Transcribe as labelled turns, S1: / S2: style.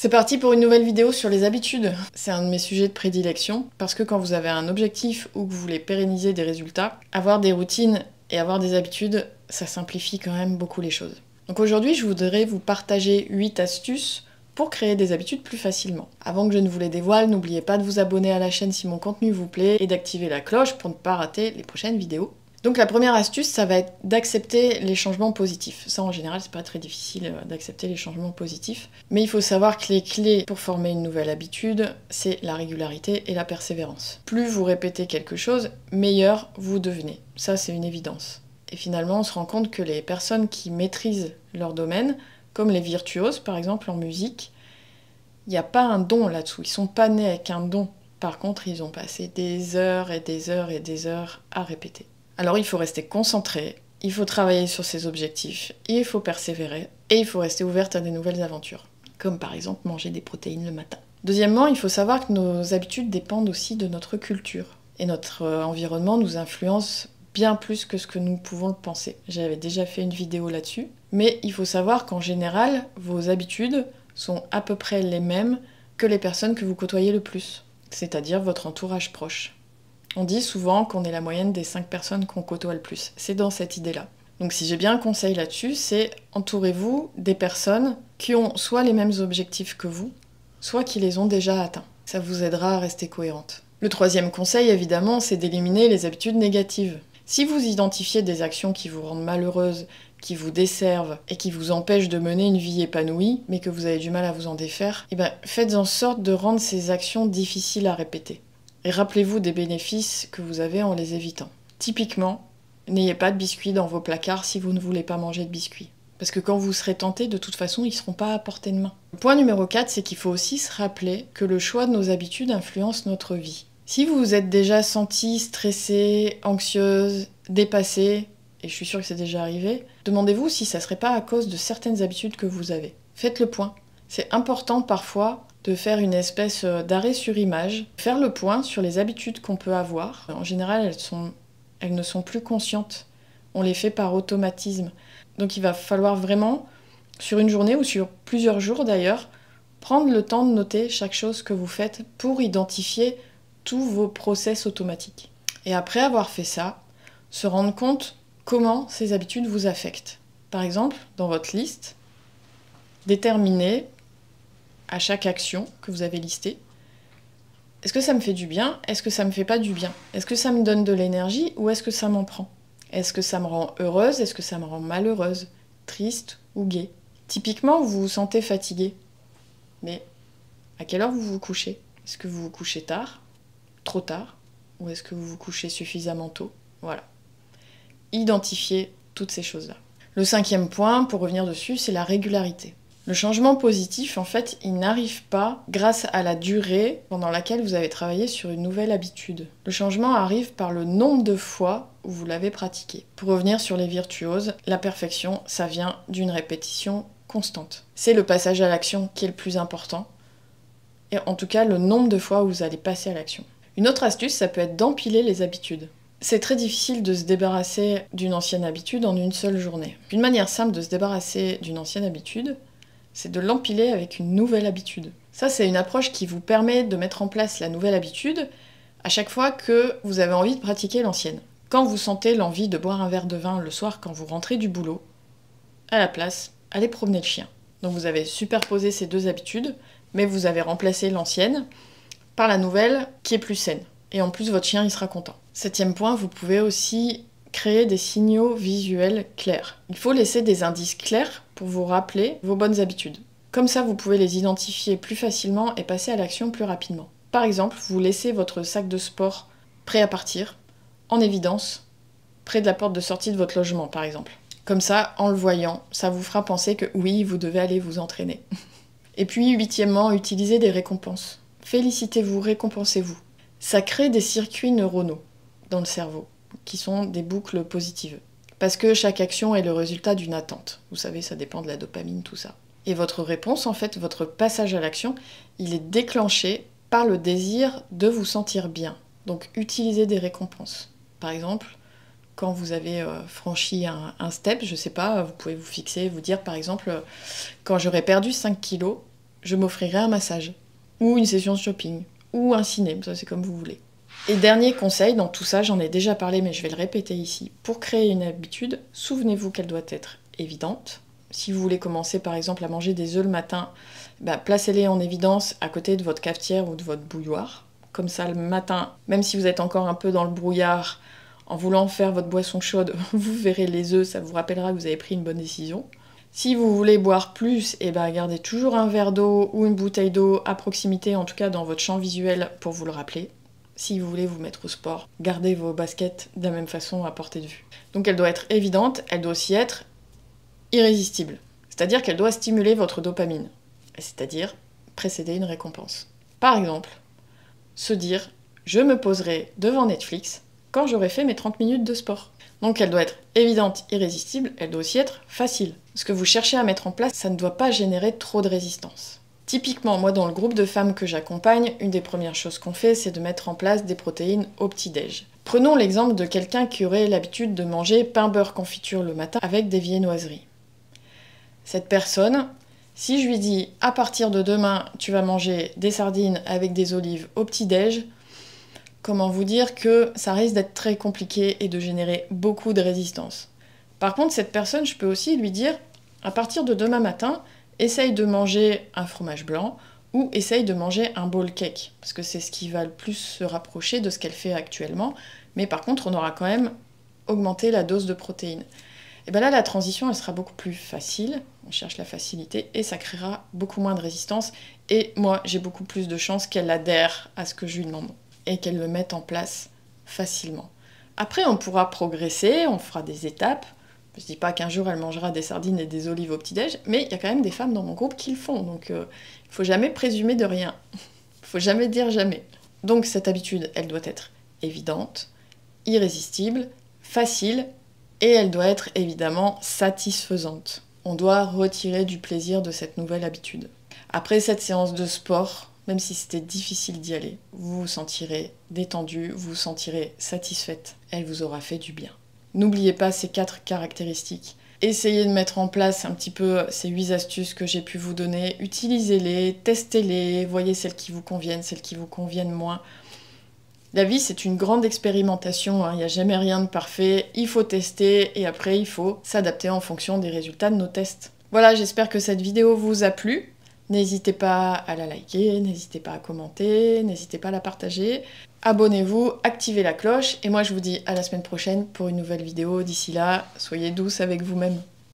S1: C'est parti pour une nouvelle vidéo sur les habitudes. C'est un de mes sujets de prédilection parce que quand vous avez un objectif ou que vous voulez pérenniser des résultats, avoir des routines et avoir des habitudes, ça simplifie quand même beaucoup les choses. Donc aujourd'hui, je voudrais vous partager 8 astuces pour créer des habitudes plus facilement. Avant que je ne vous les dévoile, n'oubliez pas de vous abonner à la chaîne si mon contenu vous plaît et d'activer la cloche pour ne pas rater les prochaines vidéos. Donc la première astuce, ça va être d'accepter les changements positifs. Ça, en général, c'est pas très difficile d'accepter les changements positifs. Mais il faut savoir que les clés pour former une nouvelle habitude, c'est la régularité et la persévérance. Plus vous répétez quelque chose, meilleur vous devenez. Ça, c'est une évidence. Et finalement, on se rend compte que les personnes qui maîtrisent leur domaine, comme les virtuoses, par exemple, en musique, il n'y a pas un don là-dessous. Ils sont pas nés avec un don. Par contre, ils ont passé des heures et des heures et des heures à répéter. Alors il faut rester concentré, il faut travailler sur ses objectifs, il faut persévérer et il faut rester ouverte à des nouvelles aventures, comme par exemple manger des protéines le matin. Deuxièmement, il faut savoir que nos habitudes dépendent aussi de notre culture et notre environnement nous influence bien plus que ce que nous pouvons le penser. J'avais déjà fait une vidéo là-dessus, mais il faut savoir qu'en général, vos habitudes sont à peu près les mêmes que les personnes que vous côtoyez le plus, c'est-à-dire votre entourage proche. On dit souvent qu'on est la moyenne des 5 personnes qu'on côtoie le plus. C'est dans cette idée-là. Donc si j'ai bien un conseil là-dessus, c'est entourez-vous des personnes qui ont soit les mêmes objectifs que vous, soit qui les ont déjà atteints. Ça vous aidera à rester cohérente. Le troisième conseil, évidemment, c'est d'éliminer les habitudes négatives. Si vous identifiez des actions qui vous rendent malheureuse, qui vous desservent et qui vous empêchent de mener une vie épanouie, mais que vous avez du mal à vous en défaire, faites en sorte de rendre ces actions difficiles à répéter. Et rappelez-vous des bénéfices que vous avez en les évitant. Typiquement, n'ayez pas de biscuits dans vos placards si vous ne voulez pas manger de biscuits. Parce que quand vous serez tenté, de toute façon, ils ne seront pas à portée de main. Le point numéro 4, c'est qu'il faut aussi se rappeler que le choix de nos habitudes influence notre vie. Si vous vous êtes déjà senti stressée, anxieuse, dépassée, et je suis sûre que c'est déjà arrivé, demandez-vous si ça ne serait pas à cause de certaines habitudes que vous avez. Faites le point. C'est important parfois de faire une espèce d'arrêt sur image, faire le point sur les habitudes qu'on peut avoir. En général, elles ne sont plus conscientes. On les fait par automatisme. Donc il va falloir vraiment, sur une journée ou sur plusieurs jours d'ailleurs, prendre le temps de noter chaque chose que vous faites pour identifier tous vos process automatiques. Et après avoir fait ça, se rendre compte comment ces habitudes vous affectent. Par exemple, dans votre liste, déterminez à chaque action que vous avez listée. Est-ce que ça me fait du bien? Est-ce que ça me fait pas du bien? Est-ce que ça me donne de l'énergie ou est-ce que ça m'en prend? Est-ce que ça me rend heureuse? Est-ce que ça me rend malheureuse? Triste ou gaie? Typiquement, vous vous sentez fatigué. Mais à quelle heure vous vous couchez? Est-ce que vous vous couchez tard? Trop tard? Ou est-ce que vous vous couchez suffisamment tôt? Voilà. Identifiez toutes ces choses-là. Le 5e point, pour revenir dessus, c'est la régularité. Le changement positif, en fait, il n'arrive pas grâce à la durée pendant laquelle vous avez travaillé sur une nouvelle habitude. Le changement arrive par le nombre de fois où vous l'avez pratiqué. Pour revenir sur les virtuoses, la perfection, ça vient d'une répétition constante. C'est le passage à l'action qui est le plus important. Et en tout cas, le nombre de fois où vous allez passer à l'action. Une autre astuce, ça peut être d'empiler les habitudes. C'est très difficile de se débarrasser d'une ancienne habitude en une seule journée. Une manière simple de se débarrasser d'une ancienne habitude, c'est de l'empiler avec une nouvelle habitude. Ça, c'est une approche qui vous permet de mettre en place la nouvelle habitude à chaque fois que vous avez envie de pratiquer l'ancienne. Quand vous sentez l'envie de boire un verre de vin le soir quand vous rentrez du boulot, à la place, allez promener le chien. Donc vous avez superposé ces deux habitudes, mais vous avez remplacé l'ancienne par la nouvelle qui est plus saine. Et en plus, votre chien, il sera content. 7e point, vous pouvez aussi créer des signaux visuels clairs. Il faut laisser des indices clairs pour vous rappeler vos bonnes habitudes. Comme ça, vous pouvez les identifier plus facilement et passer à l'action plus rapidement. Par exemple, vous laissez votre sac de sport prêt à partir, en évidence, près de la porte de sortie de votre logement, par exemple. Comme ça, en le voyant, ça vous fera penser que oui, vous devez aller vous entraîner. Et puis, 8e, utilisez des récompenses. Félicitez-vous, récompensez-vous. Ça crée des circuits neuronaux dans le cerveau, qui sont des boucles positives. Parce que chaque action est le résultat d'une attente. Vous savez, ça dépend de la dopamine, tout ça. Et votre réponse, en fait, votre passage à l'action, il est déclenché par le désir de vous sentir bien. Donc, utilisez des récompenses. Par exemple, quand vous avez franchi un step, je sais pas, vous pouvez vous fixer, vous dire, par exemple, quand j'aurai perdu 5 kilos, je m'offrirai un massage, ou une session de shopping, ou un ciné, ça c'est comme vous voulez. Et dernier conseil, dans tout ça, j'en ai déjà parlé mais je vais le répéter ici, pour créer une habitude, souvenez-vous qu'elle doit être évidente. Si vous voulez commencer par exemple à manger des œufs le matin, placez-les en évidence à côté de votre cafetière ou de votre bouilloire. Comme ça le matin, même si vous êtes encore un peu dans le brouillard, en voulant faire votre boisson chaude, vous verrez les œufs, ça vous rappellera que vous avez pris une bonne décision. Si vous voulez boire plus, gardez toujours un verre d'eau ou une bouteille d'eau à proximité, en tout cas dans votre champ visuel pour vous le rappeler. Si vous voulez vous mettre au sport, gardez vos baskets de la même façon à portée de vue. Donc elle doit être évidente, elle doit aussi être irrésistible. C'est-à-dire qu'elle doit stimuler votre dopamine. C'est-à-dire précéder une récompense. Par exemple, se dire « je me poserai devant Netflix quand j'aurai fait mes 30 minutes de sport ». Donc elle doit être évidente, irrésistible, elle doit aussi être facile. Ce que vous cherchez à mettre en place, ça ne doit pas générer trop de résistance. Typiquement, moi dans le groupe de femmes que j'accompagne, une des premières choses qu'on fait, c'est de mettre en place des protéines au petit-déj. Prenons l'exemple de quelqu'un qui aurait l'habitude de manger pain beurre confiture le matin avec des viennoiseries. Cette personne, si je lui dis à partir de demain, tu vas manger des sardines avec des olives au petit-déj, comment vous dire que ça risque d'être très compliqué et de générer beaucoup de résistance. Par contre, cette personne, je peux aussi lui dire, à partir de demain matin, essaye de manger un fromage blanc ou essaye de manger un bowl cake, parce que c'est ce qui va le plus se rapprocher de ce qu'elle fait actuellement, mais par contre, on aura quand même augmenté la dose de protéines. Et bien là, la transition, elle sera beaucoup plus facile, on cherche la facilité, et ça créera beaucoup moins de résistance, et moi, j'ai beaucoup plus de chances qu'elle adhère à ce que je lui demande, et qu'elle le mette en place facilement. Après, on pourra progresser, on fera des étapes. Je ne dis pas qu'un jour, elle mangera des sardines et des olives au petit-déj, mais il y a quand même des femmes dans mon groupe qui le font, donc il ne faut jamais présumer de rien. Il ne faut jamais dire jamais. Donc cette habitude, elle doit être évidente, irrésistible, facile, et elle doit être évidemment satisfaisante. On doit retirer du plaisir de cette nouvelle habitude. Après cette séance de sport, même si c'était difficile d'y aller, vous vous sentirez détendu, vous vous sentirez satisfaite. Elle vous aura fait du bien. N'oubliez pas ces 4 caractéristiques. Essayez de mettre en place un petit peu ces 8 astuces que j'ai pu vous donner. Utilisez-les, testez-les, voyez celles qui vous conviennent, celles qui vous conviennent moins. La vie, c'est une grande expérimentation, hein. Il n'y a jamais rien de parfait. Il faut tester et après, il faut s'adapter en fonction des résultats de nos tests. Voilà, j'espère que cette vidéo vous a plu. N'hésitez pas à la liker, n'hésitez pas à commenter, n'hésitez pas à la partager. Abonnez-vous, activez la cloche et moi je vous dis à la semaine prochaine pour une nouvelle vidéo. D'ici là, soyez douce avec vous-même.